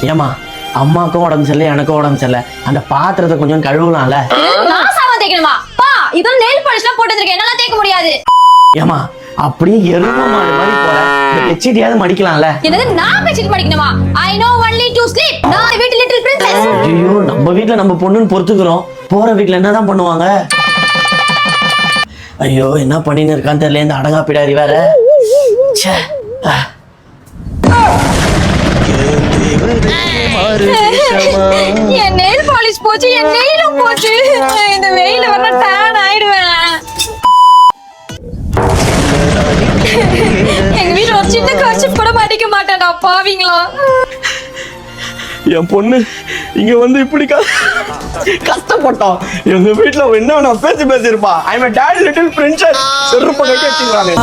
ஏமா அம்மாக்கும் உடம்பு சரியில்லை, எனக்கும் உடம்பு சரியில்லை, அந்த பாத்திரத்தை கொஞ்சம் கழுவலாம்ல. நான் சாமான் தேய்க்கணுமா? பா, இதெல்லாம் நெயில் பாலிஷ்லாம் போட்டு வந்திருக்கேன், என்னால தேய்க்க முடியாது. ஏமா அப்படியே எருமை மாடு மாதிரி போற, இந்த பெட்ஷீட்டையாவது மடிக்கலாம்ல. என்னது, நான் bedsheet மடிக்கணுமா? I know only to sleep. நான் வீட்டு லிட்டில் பிரின்சஸ். ஐயோ, நம்ம வீட்ல நம்ம பொண்ணுன்னு பொறுத்துக்கிறோம், போற வீட்ல என்னதான் பண்ணுவாங்க? ஐயோ, என்ன பண்ணின்னு இருக்கான்னு தெரியல இந்த அடங்கா பிடாரி வேற. ச்சே. என் நெயில் பாலிஷ் போச்சு, என் நெயிலும் போச்சு. இந்த வெயில வர டேன் ஆயிடுவேன். எங்க வீட்டுல ஒரு சின்ன கர்ச்சிப் கூட மடிக்க மாட்டேன்டா பாவீங்களா. என் பொண்ணு இங்க வந்து இப்படி கஷ்டப்பட்டோம். எங்க வீட்டுல என்ன பேசி பேசிருப்பா. I am a dad little princess. செருப்பு கட்டி வச்சிருக்காங்க.